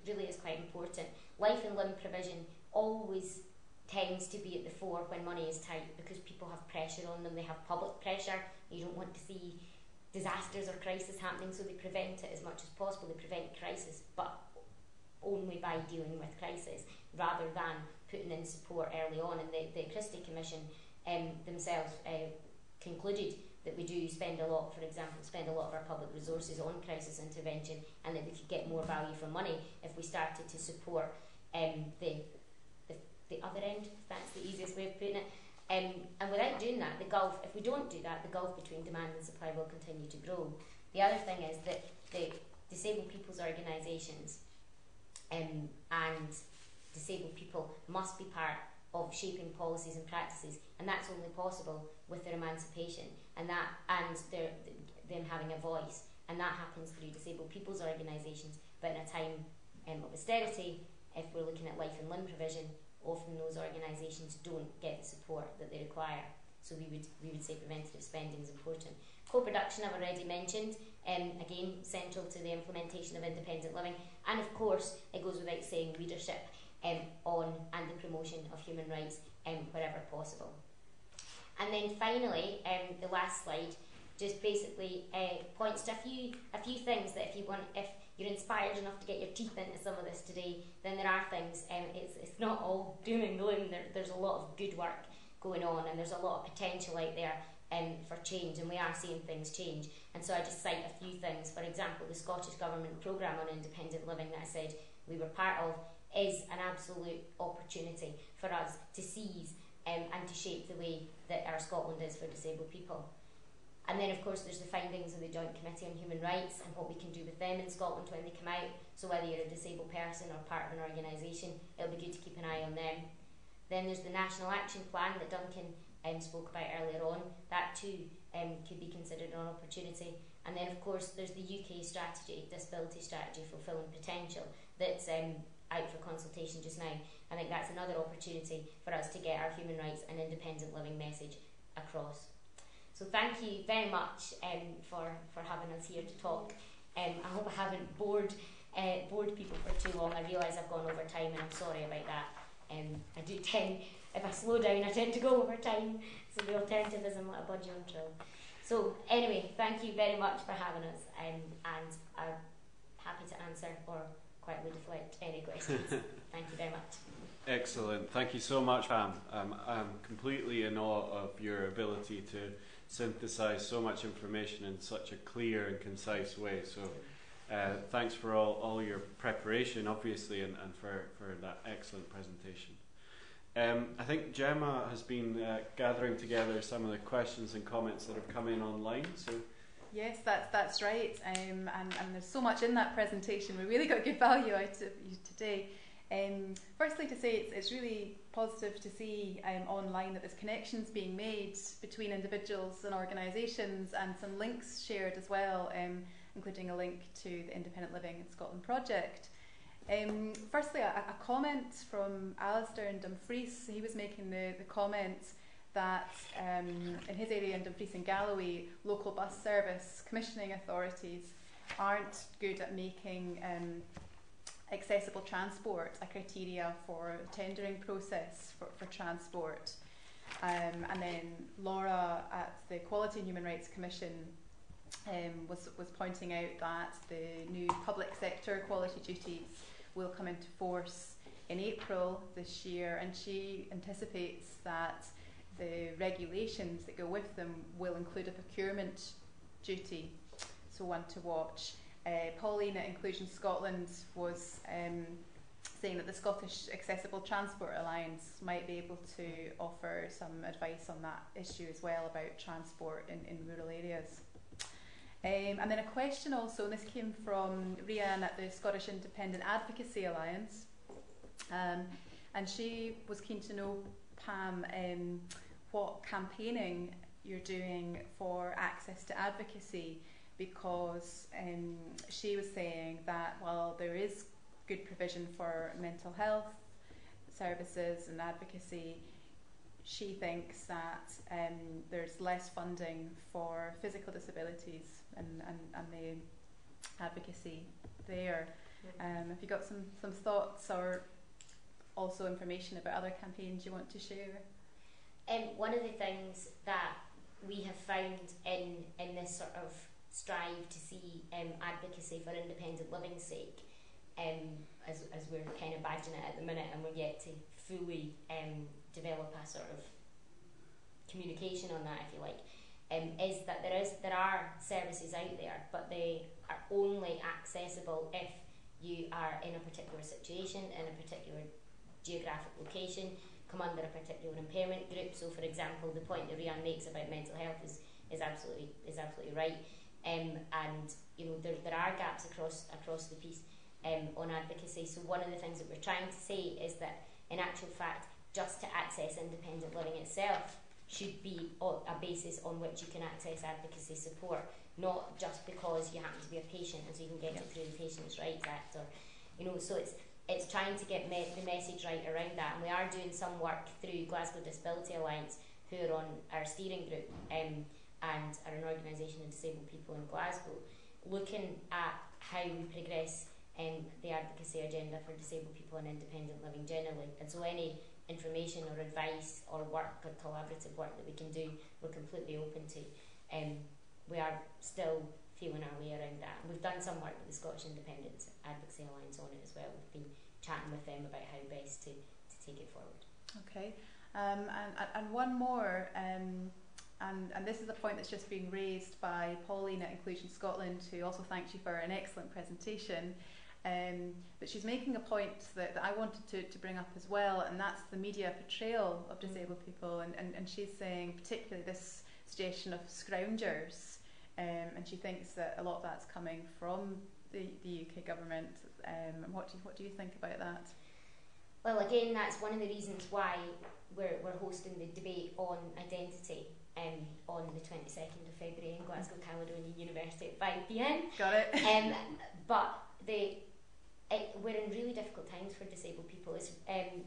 Speaker 3: really is quite important. Life and limb provision always tends to be at the fore when money is tight, because people have pressure on them, they have public pressure, you don't want to see disasters or crisis happening, so they prevent it as much as possible. They prevent crisis, but only by dealing with crisis, rather than putting in support early on. And the Christie Commission themselves concluded that we do spend a lot of our public resources on crisis intervention, and that we could get more value for money if we started to support the other end, if that's the easiest way of putting it. And without doing that, if we don't do that, the gulf between demand and supply will continue to grow. The other thing is that the disabled people's organisations and disabled people must be part of shaping policies and practices, and that's only possible with their emancipation and them having a voice, and that happens through disabled people's organisations. But in a time of austerity, if we're looking at life and limb provision, often those organisations don't get the support that they require. So we would say preventative spending is important. Co-production I've already mentioned, again central to the implementation of independent living, and of course it goes without saying leadership. on and the promotion of human rights wherever possible. And then finally, the last slide just basically points to a few things that if you're inspired enough to get your teeth into some of this today, then there are things. It's not all doom and gloom. There's a lot of good work going on, and there's a lot of potential out there for change, and we are seeing things change. And so I just cite a few things. For example, the Scottish Government programme on independent living that I said we were part of is an absolute opportunity for us to seize and to shape the way that our Scotland is for disabled people. And then, of course, there's the findings of the Joint Committee on Human Rights and what we can do with them in Scotland when they come out. So whether you're a disabled person or part of an organisation, it'll be good to keep an eye on them. Then there's the National Action Plan that Duncan spoke about earlier on. That too could be considered an opportunity. And then, of course, there's the UK strategy, Disability Strategy Fulfilling Potential, that's out for consultation just now. I think that's another opportunity for us to get our human rights and independent living message across. So thank you very much for having us here to talk. I hope I haven't bored people for too long. I realise I've gone over time, and I'm sorry about that. I do tend, if I slow down, I tend to go over time. So the alternative is I'm like a budgie on trill. So anyway, thank you very much for having us, and I'm happy to answer or quietly deflect any questions. Thank you very much.
Speaker 1: Excellent. Thank you so much, Pam. I'm completely in awe of your ability to synthesize so much information in such a clear and concise way. So thanks for all your preparation, obviously, and for that excellent presentation. I think Gemma has been gathering together some of the questions and comments that have come in online. So
Speaker 2: yes, that's right. And there's so much in that presentation. We really got good value out of you today. Firstly, to say it's really positive to see online that there's connections being made between individuals and organisations, and some links shared as well, including a link to the Independent Living in Scotland project. Firstly, a comment from Alistair in Dumfries. He was making the comment that in his area in Dumfries and Galloway, local bus service commissioning authorities aren't good at making accessible transport a criteria for the tendering process for transport. And then Laura at the Equality and Human Rights Commission was pointing out that the new public sector equality duties will come into force in April this year, and she anticipates that the regulations that go with them will include a procurement duty, so one to watch. Pauline at Inclusion Scotland was saying that the Scottish Accessible Transport Alliance might be able to offer some advice on that issue as well, about transport in rural areas. And then a question also, and this came from Rian at the Scottish Independent Advocacy Alliance, and she was keen to know, Pam, what campaigning you're doing for access to advocacy, because she was saying that while there is good provision for mental health services and advocacy, she thinks that there's less funding for physical disabilities and the advocacy there. Have you got some thoughts or also information about other campaigns you want to share?
Speaker 3: One of the things that we have found in this sort of strive to see advocacy for independent living's sake, as we're kind of badging it at the minute, and we're yet to fully develop a sort of communication on that, if you like, is that there are services out there, but they are only accessible if you are in a particular situation, in a particular geographic location, come under a particular impairment group. So, for example, the point that Rian makes about mental health is absolutely right. And you know, there are gaps across the piece on advocacy. So one of the things that we're trying to say is that, in actual fact, just to access independent living itself should be a basis on which you can access advocacy support, not just because you happen to be a patient and so you can get it through the Patients' Rights Act, or you know. So it's trying to get the message right around that, and we are doing some work through Glasgow Disability Alliance, who are on our steering group, and are an organisation of disabled people in Glasgow, looking at how we progress the advocacy agenda for disabled people and independent living generally. And so any information or advice or work or collaborative work that we can do, we're completely open to. We are still feeling our way around that. And we've done some work with the Scottish Independence Advocacy Alliance on it as well. We've been chatting with them about how best to take it forward.
Speaker 2: Okay, and one more, and this is a point that's just being raised by Pauline at Inclusion Scotland, who also thanks you for an excellent presentation. But she's making a point that I wanted to bring up as well, and that's the media portrayal of disabled people. And she's saying particularly this suggestion of scroungers, and she thinks that a lot of that's coming from the UK government. And what do you think about that?
Speaker 3: Well, again, that's one of the reasons why we're hosting the debate on identity on the 22nd of February in Glasgow Caledonian University at 5 p.m.
Speaker 2: Got it.
Speaker 3: But we're in really difficult times for disabled people.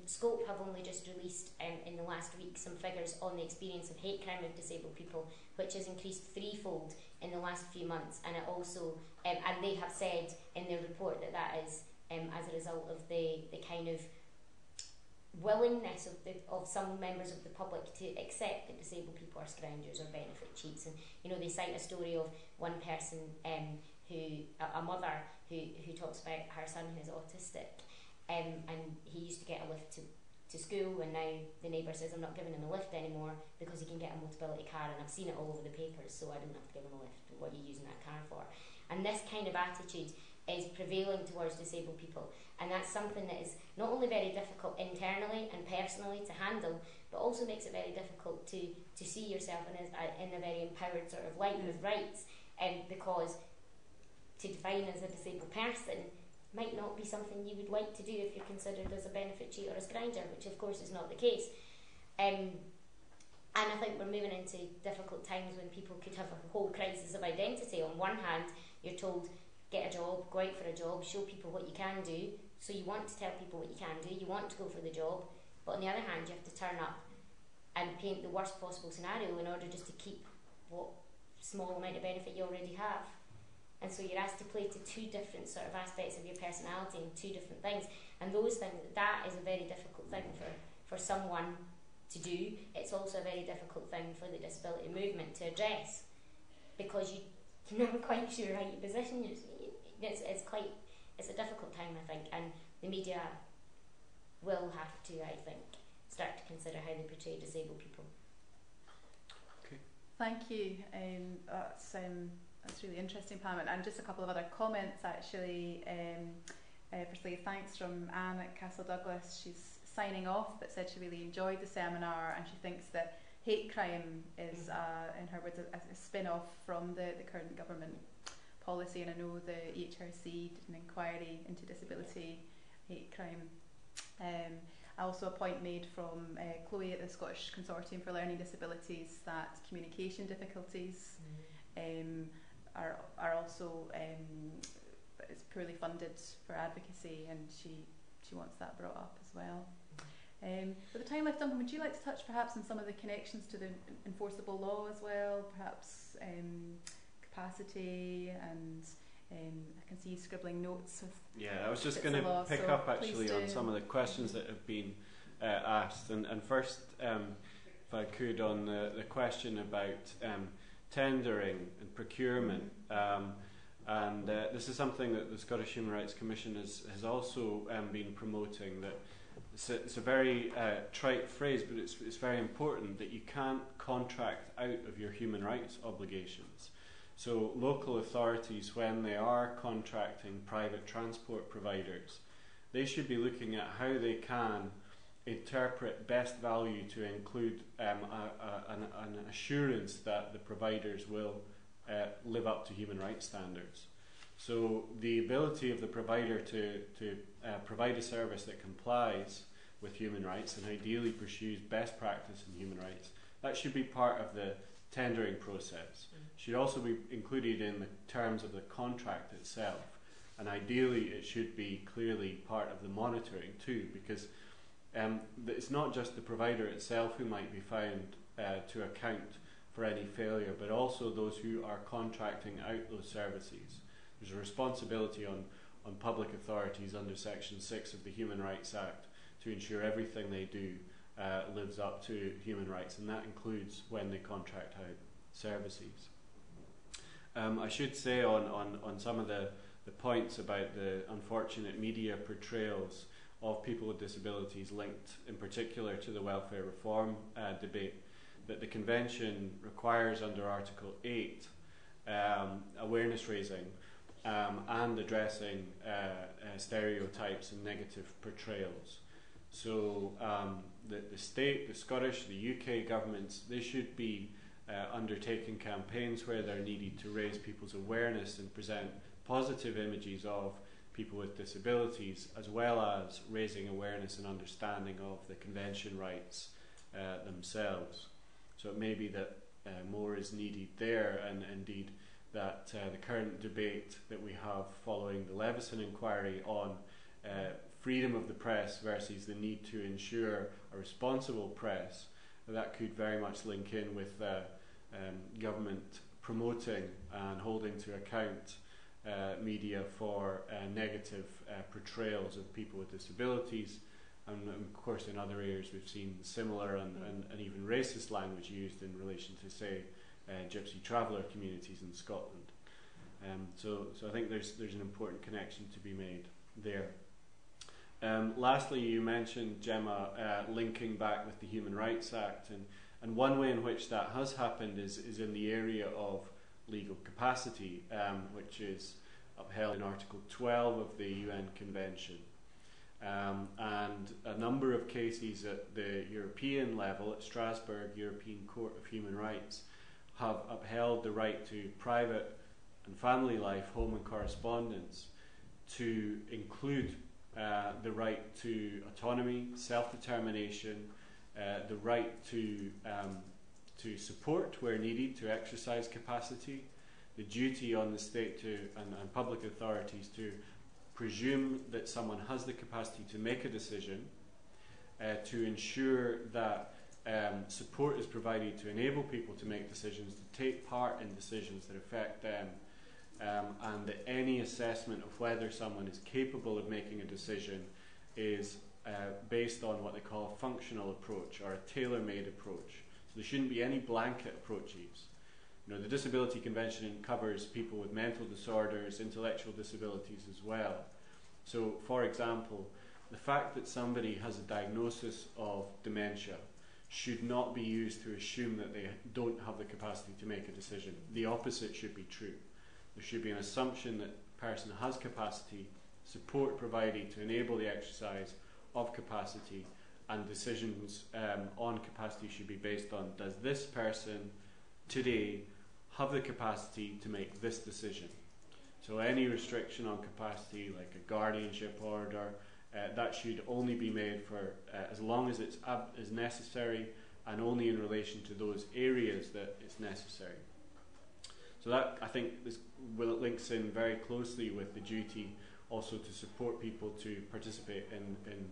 Speaker 3: Scope have only just released in the last week some figures on the experience of hate crime of disabled people, which has increased threefold in the last few months, and it also and they have said in their report that is as a result of the kind of willingness of some members of the public to accept that disabled people are scroungers or benefit cheats. And they cite a story of one person a mother who talks about her son who's autistic, and he used to get a lift to school, and now the neighbour says, I'm not giving him a lift anymore because he can get a mobility car, and I've seen it all over the papers, so I don't have to give him a lift. What are you using that car for? And this kind of attitude is prevailing towards disabled people, and that's something that is not only very difficult internally and personally to handle, but also makes it very difficult to see yourself in a very empowered sort of light with rights, because to define as a disabled person might not be something you would like to do if you're considered as a benefit cheat or a scrounger, which of course is not the case. And I think we're moving into difficult times when people could have a whole crisis of identity. On one hand, you're told, get a job, go out for a job, show people what you can do, so you want to tell people what you can do, you want to go for the job, but on the other hand, you have to turn up and paint the worst possible scenario in order just to keep what small amount of benefit you already have. And so you're asked to play to two different sort of aspects of your personality and two different things. And those things, that is a very difficult thing for someone to do. It's also a very difficult thing for the disability movement to address, because you're never quite sure how you position yourself. It's a difficult time, I think, and the media will have to, I think, start to consider how they portray disabled people.
Speaker 1: Okay.
Speaker 2: Thank you. That's really interesting, Pam. And just a couple of other comments, actually. Firstly, thanks from Anne at Castle Douglas. She's signing off, but said she really enjoyed the seminar, and she thinks that hate crime is, in her words, a spin-off from the current government policy. And I know the SHRC did an inquiry into disability hate crime. Also a point made from Chloe at the Scottish Consortium for Learning Disabilities that communication difficulties are also is poorly funded for advocacy, and she wants that brought up as well. With the time left, Duncan, would you like to touch perhaps on some of the connections to the enforceable law as well, perhaps capacity, and I can see you scribbling notes with
Speaker 1: I was just going to pick up actually on some of the questions that have been asked, and first if I could on the question about tendering and procurement, and this is something that the Scottish Human Rights Commission has also been promoting. That it's a very trite phrase, but it's very important that you can't contract out of your human rights obligations. So local authorities, when they are contracting private transport providers, they should be looking at how they can interpret best value to include an assurance that the providers will live up to human rights standards. So the ability of the provider to provide a service that complies with human rights and ideally pursues best practice in human rights, that should be part of the tendering process. Should also be included in the terms of the contract itself, and ideally it should be clearly part of the monitoring too, because it's not just the provider itself who might be found to account for any failure, but also those who are contracting out those services. There's a responsibility on public authorities under Section 6 of the Human Rights Act to ensure everything they do lives up to human rights, and that includes when they contract out services. I should say on some of the points about the unfortunate media portrayals of people with disabilities linked in particular to the welfare reform debate, that the Convention requires under Article 8 awareness raising and addressing stereotypes and negative portrayals. So the state, the Scottish, the UK governments, they should be undertaking campaigns where they're needed to raise people's awareness and present positive images of people with disabilities, as well as raising awareness and understanding of the Convention rights themselves. So it may be that more is needed there, and indeed that the current debate that we have following the Leveson inquiry on freedom of the press versus the need to ensure a responsible press, that could very much link in with government promoting and holding to account media for negative portrayals of people with disabilities. And of course in other areas we've seen similar and even racist language used in relation to, say, gypsy traveller communities in Scotland. So I think there's an important connection to be made there. Lastly, you mentioned, Gemma, linking back with the Human Rights Act, and one way in which that has happened is in the area of legal capacity, which is upheld in Article 12 of the UN Convention. And a number of cases at the European level, at Strasbourg European Court of Human Rights, have upheld the right to private and family life, home and correspondence, to include the right to autonomy, self-determination, the right to support where needed, to exercise capacity, the duty on the state to and public authorities to presume that someone has the capacity to make a decision, to ensure that support is provided to enable people to make decisions, to take part in decisions that affect them, and that any assessment of whether someone is capable of making a decision is based on what they call a functional approach or a tailor-made approach. So there shouldn't be any blanket approaches. You know, the Disability Convention covers people with mental disorders, intellectual disabilities as well. So, for example, the fact that somebody has a diagnosis of dementia should not be used to assume that they don't have the capacity to make a decision. The opposite should be true. There should be an assumption that the person has capacity, support provided to enable the exercise of capacity, and decisions on capacity should be based on, does this person today have the capacity to make this decision? So any restriction on capacity, like a guardianship order, that should only be made for as long as it's is necessary, and only in relation to those areas that it's necessary. So that, I think, links in very closely with the duty also to support people to participate in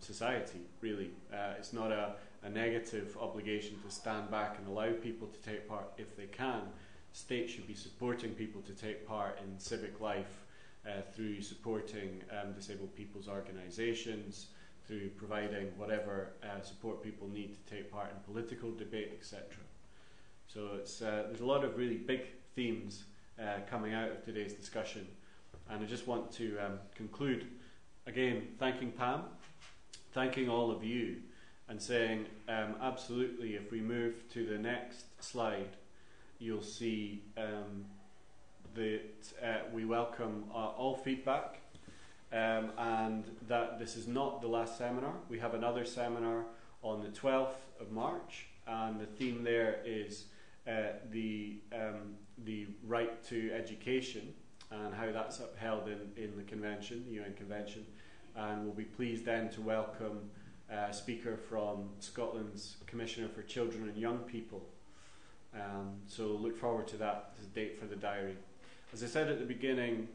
Speaker 1: society, really. It's not a negative obligation to stand back and allow people to take part if they can. States should be supporting people to take part in civic life through supporting disabled people's organisations, through providing whatever support people need to take part in political debate, etc. So there's a lot of really big themes coming out of today's discussion, and I just want to conclude again thanking Pam, thanking all of you, and saying absolutely, if we move to the next slide, you'll see that we welcome all feedback, and that this is not the last seminar. We have another seminar on the 12th of March, and the theme there is the right to education and how that's upheld in the convention, the UN Convention. And we'll be pleased then to welcome a speaker from Scotland's Commissioner for Children and Young People. So look forward to that as a date for the diary. As I said at the beginning,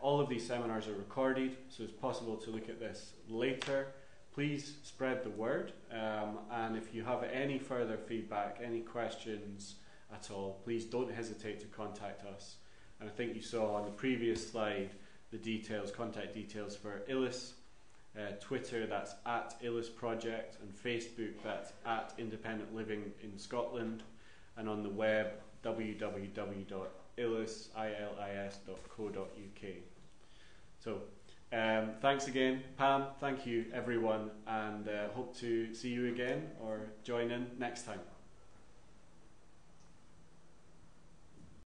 Speaker 1: all of these seminars are recorded, so it's possible to look at this later. Please spread the word, and if you have any further feedback, any questions at all, please don't hesitate to contact us. And I think you saw on the previous slide the details, contact details for ILIS. Twitter, that's at ILIS Project, and Facebook, that's at Independent Living in Scotland, and on the web, www.ilis.co.uk. So, thanks again, Pam, thank you everyone, and hope to see you again or join in next time.